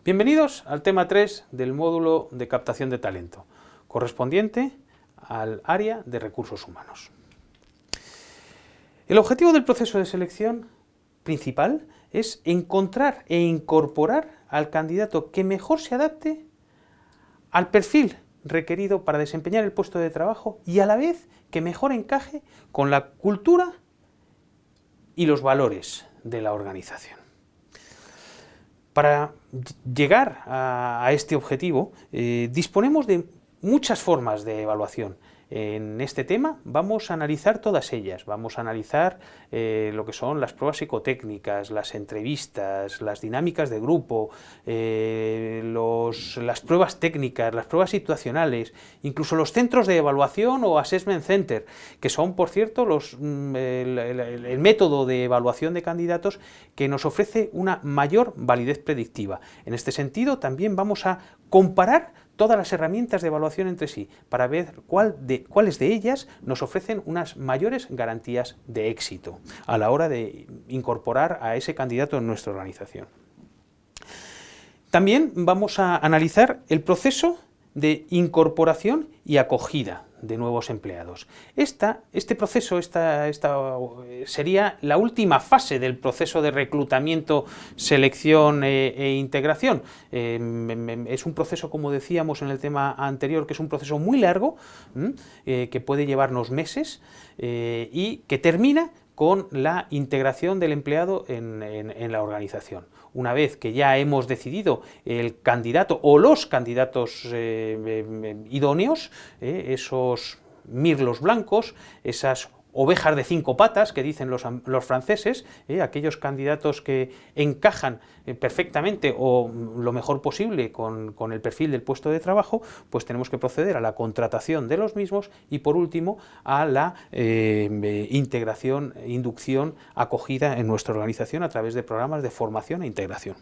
Bienvenidos al tema 3 del módulo de captación de talento, correspondiente al área de recursos humanos. El objetivo del proceso de selección principal es encontrar e incorporar al candidato que mejor se adapte al perfil requerido para desempeñar el puesto de trabajo y a la vez que mejor encaje con la cultura y los valores de la organización. Para llegar a este objetivo disponemos de muchas formas de evaluación. En este tema vamos a analizar todas ellas, vamos a analizar lo que son las pruebas psicotécnicas, las entrevistas, las dinámicas de grupo, las pruebas técnicas, las pruebas situacionales, incluso los centros de evaluación o assessment center, que son, por cierto, el método de evaluación de candidatos que nos ofrece una mayor validez predictiva. En este sentido, también vamos a comparar todas las herramientas de evaluación entre sí, para ver cuáles de ellas nos ofrecen unas mayores garantías de éxito a la hora de incorporar a ese candidato en nuestra organización. También vamos a analizar el proceso de incorporación y acogida de nuevos empleados. Este proceso sería la última fase del proceso de reclutamiento, selección e integración. Es un proceso, como decíamos en el tema anterior, que es un proceso muy largo, que puede llevarnos meses y que termina con la integración del empleado en la organización. Una vez que ya hemos decidido el candidato o los candidatos idóneos, esos mirlos blancos, esas ovejas de 5 patas que dicen los franceses, aquellos candidatos que encajan perfectamente o lo mejor posible con el perfil del puesto de trabajo, pues tenemos que proceder a la contratación de los mismos y por último a la integración, inducción, acogida en nuestra organización a través de programas de formación e integración.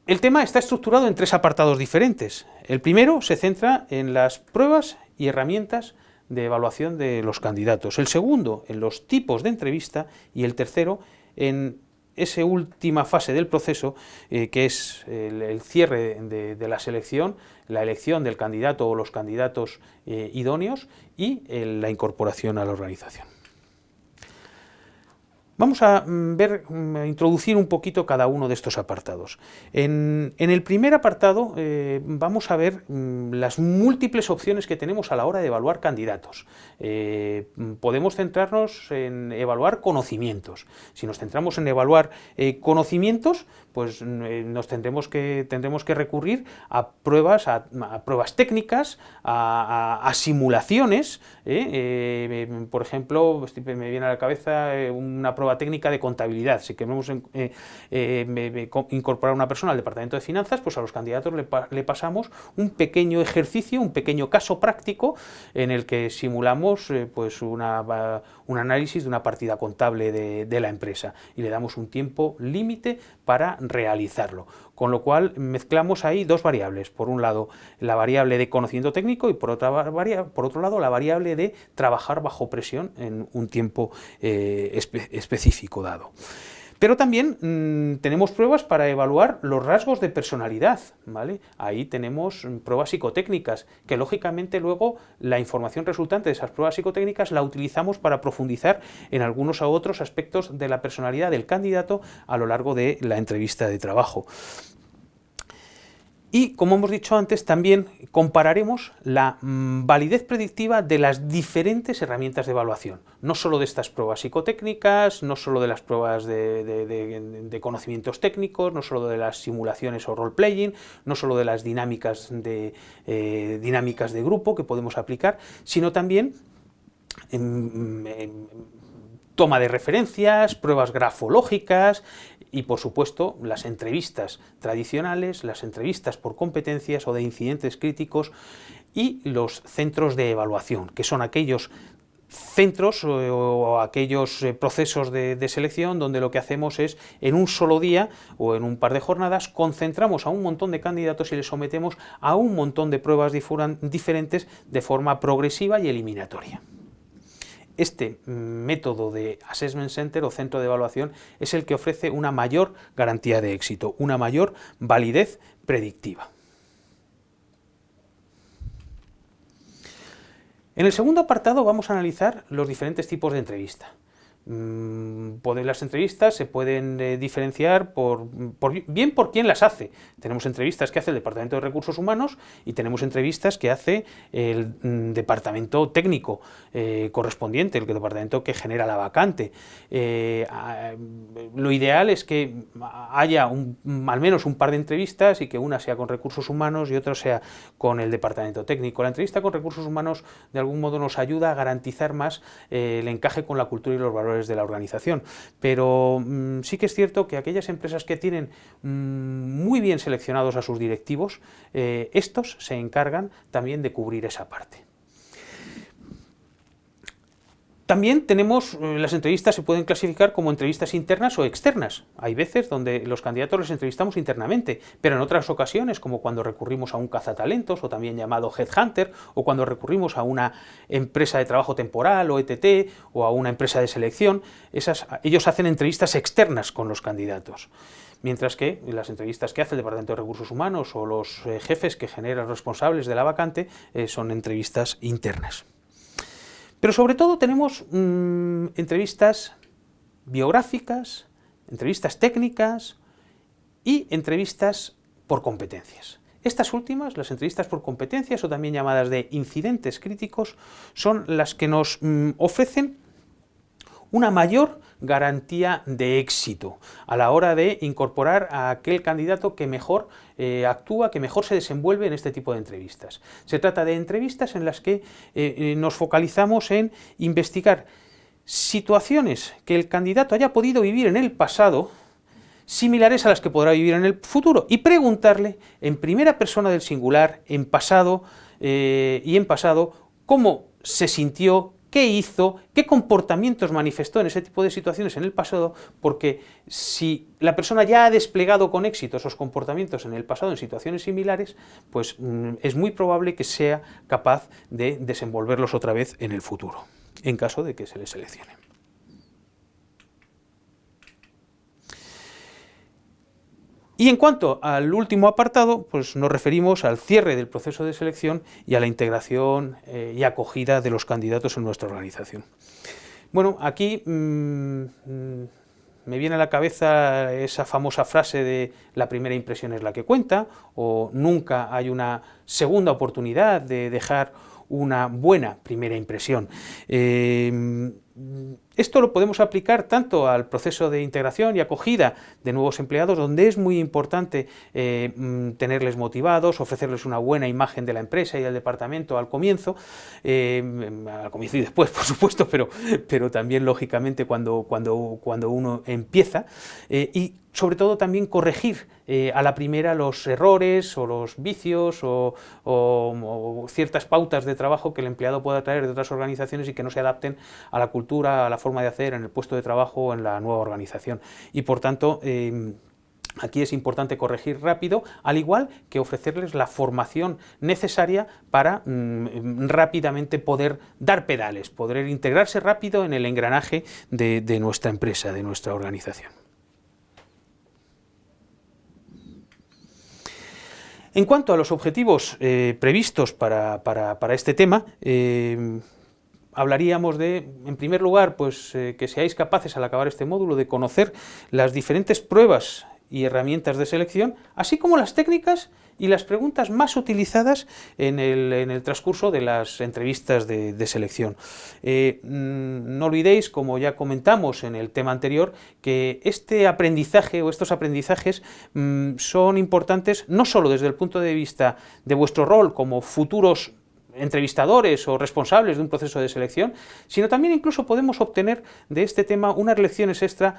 El tema está estructurado en 3 apartados diferentes. El primero se centra en las pruebas y herramientas de evaluación de los candidatos, el segundo en los tipos de entrevista y el tercero en esa última fase del proceso que es el cierre de la selección, la elección del candidato o los candidatos idóneos y la incorporación a la organización. Vamos a introducir un poquito cada uno de estos apartados. En el primer apartado vamos a ver las múltiples opciones que tenemos a la hora de evaluar candidatos. Podemos centrarnos en evaluar conocimientos. Si nos centramos en evaluar conocimientos, pues tendremos que recurrir a pruebas técnicas, a simulaciones. Por ejemplo, me viene a la cabeza una prueba técnica de contabilidad. Si queremos incorporar a una persona al departamento de finanzas, pues a los candidatos le pasamos un pequeño ejercicio, un pequeño caso práctico en el que simulamos pues un análisis de una partida contable de la empresa y le damos un tiempo límite para realizarlo. Con lo cual mezclamos ahí 2 variables, por un lado la variable de conocimiento técnico y por otro lado la variable de trabajar bajo presión en un tiempo específico dado. Pero también tenemos pruebas para evaluar los rasgos de personalidad, ¿vale? Ahí tenemos pruebas psicotécnicas, que lógicamente luego la información resultante de esas pruebas psicotécnicas la utilizamos para profundizar en algunos u otros aspectos de la personalidad del candidato a lo largo de la entrevista de trabajo. Y, como hemos dicho antes, también compararemos la validez predictiva de las diferentes herramientas de evaluación, no solo de estas pruebas psicotécnicas, no solo de las pruebas de conocimientos técnicos, no solo de las simulaciones o role-playing, no solo de las dinámicas de grupo que podemos aplicar, sino también toma de referencias, pruebas grafológicas y, por supuesto, las entrevistas tradicionales, las entrevistas por competencias o de incidentes críticos y los centros de evaluación, que son aquellos centros o aquellos procesos de selección donde lo que hacemos es, en un solo día o en un par de jornadas, concentramos a un montón de candidatos y les sometemos a un montón de pruebas diferentes de forma progresiva y eliminatoria. este método de Assessment Center o centro de evaluación es el que ofrece una mayor garantía de éxito, una mayor validez predictiva. En el segundo apartado vamos a analizar los diferentes tipos de entrevista. Las entrevistas se pueden diferenciar bien por quién las hace. Tenemos entrevistas que hace el Departamento de Recursos Humanos y tenemos entrevistas que hace el departamento técnico correspondiente, el departamento que genera la vacante. Lo ideal es que haya al menos un par de entrevistas y que una sea con Recursos Humanos y otra sea con el departamento técnico. La entrevista con Recursos Humanos de algún modo nos ayuda a garantizar más el encaje con la cultura y los valores de la organización, pero sí que es cierto que aquellas empresas que tienen muy bien seleccionados a sus directivos, estos se encargan también de cubrir esa parte. También tenemos, las entrevistas se pueden clasificar como entrevistas internas o externas. Hay veces donde los candidatos les entrevistamos internamente, pero en otras ocasiones, como cuando recurrimos a un cazatalentos, o también llamado headhunter, o cuando recurrimos a una empresa de trabajo temporal, o ETT, o a una empresa de selección, ellos hacen entrevistas externas con los candidatos. Mientras que las entrevistas que hace el Departamento de Recursos Humanos o los jefes que generan responsables de la vacante son entrevistas internas. Pero sobre todo tenemos entrevistas biográficas, entrevistas técnicas y entrevistas por competencias. Estas últimas, las entrevistas por competencias o también llamadas de incidentes críticos, son las que nos ofrecen una mayor garantía de éxito a la hora de incorporar a aquel candidato que mejor actúa, que mejor se desenvuelve en este tipo de entrevistas. Se trata de entrevistas en las que nos focalizamos en investigar situaciones que el candidato haya podido vivir en el pasado, similares a las que podrá vivir en el futuro, y preguntarle en primera persona del singular, en pasado cómo se sintió, qué hizo, qué comportamientos manifestó en ese tipo de situaciones en el pasado, porque si la persona ya ha desplegado con éxito esos comportamientos en el pasado en situaciones similares, pues es muy probable que sea capaz de desenvolverlos otra vez en el futuro, en caso de que se le seleccione. Y en cuanto al último apartado, pues nos referimos al cierre del proceso de selección y a la integración y acogida de los candidatos en nuestra organización. Bueno, aquí me viene a la cabeza esa famosa frase de la primera impresión es la que cuenta, o nunca hay una segunda oportunidad de dejar una buena primera impresión. Esto lo podemos aplicar tanto al proceso de integración y acogida de nuevos empleados, donde es muy importante tenerles motivados, ofrecerles una buena imagen de la empresa y del departamento al comienzo y después, por supuesto, pero también, lógicamente, cuando uno empieza, y sobre todo también corregir a la primera los errores o los vicios o ciertas pautas de trabajo que el empleado pueda traer de otras organizaciones y que no se adapten a la cultura, a la forma de hacer en el puesto de trabajo o en la nueva organización. Y por tanto, aquí es importante corregir rápido, al igual que ofrecerles la formación necesaria para rápidamente poder dar pedales, poder integrarse rápido en el engranaje de nuestra empresa, de nuestra organización. En cuanto a los objetivos previstos para este tema, hablaríamos de, en primer lugar, pues, que seáis capaces al acabar este módulo de conocer las diferentes pruebas y herramientas de selección, así como las técnicas y las preguntas más utilizadas en el transcurso de las entrevistas de selección. No olvidéis, como ya comentamos en el tema anterior, que este aprendizaje o estos aprendizajes son importantes no solo desde el punto de vista de vuestro rol como futuros entrevistadores o responsables de un proceso de selección, sino también incluso podemos obtener de este tema unas lecciones extra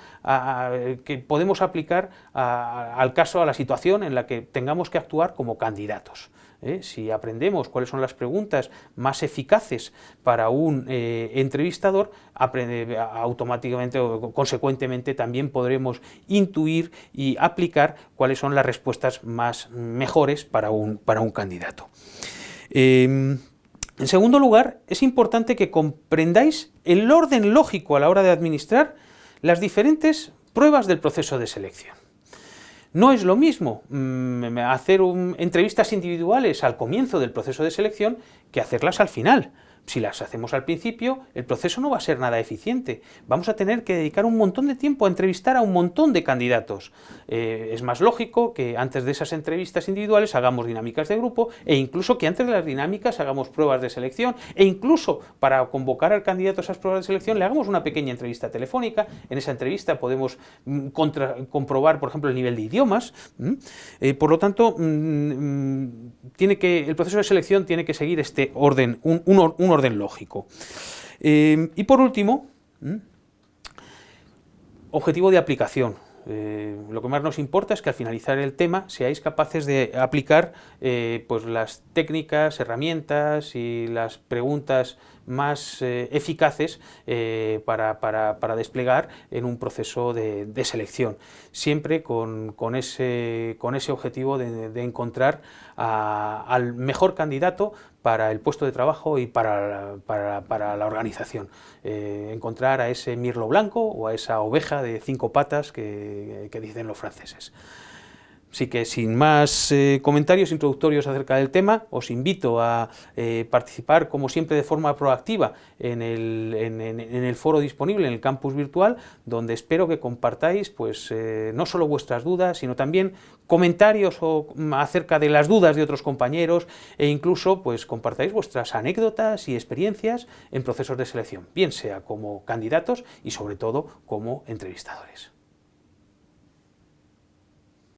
que podemos aplicar al caso, a la situación en la que tengamos que actuar como candidatos. Si aprendemos cuáles son las preguntas más eficaces para un entrevistador, automáticamente o consecuentemente también podremos intuir y aplicar cuáles son las respuestas mejores para un candidato. En segundo lugar, es importante que comprendáis el orden lógico a la hora de administrar las diferentes pruebas del proceso de selección. No es lo mismo hacer entrevistas individuales al comienzo del proceso de selección que hacerlas al final. Si las hacemos al principio, el proceso no va a ser nada eficiente. Vamos a tener que dedicar un montón de tiempo a entrevistar a un montón de candidatos. Es más lógico que antes de esas entrevistas individuales hagamos dinámicas de grupo, e incluso que antes de las dinámicas hagamos pruebas de selección, e incluso para convocar al candidato a esas pruebas de selección le hagamos una pequeña entrevista telefónica. En esa entrevista podemos comprobar, por ejemplo, el nivel de idiomas. Por lo tanto, el proceso de selección tiene que seguir este orden, un orden lógico. Y por último, objetivo de aplicación. Lo que más nos importa es que al finalizar el tema seáis capaces de aplicar pues las técnicas, herramientas y las preguntas más eficaces para desplegar en un proceso de selección, siempre con ese objetivo de encontrar al mejor candidato para el puesto de trabajo y para la organización. Encontrar a ese mirlo blanco o a esa oveja de 5 patas que dicen los franceses. Así que sin más comentarios introductorios acerca del tema, os invito a participar, como siempre, de forma proactiva en el foro disponible en el campus virtual, donde espero que compartáis pues, no solo vuestras dudas, sino también comentarios acerca de las dudas de otros compañeros, e incluso pues, compartáis vuestras anécdotas y experiencias en procesos de selección, bien sea como candidatos y sobre todo como entrevistadores.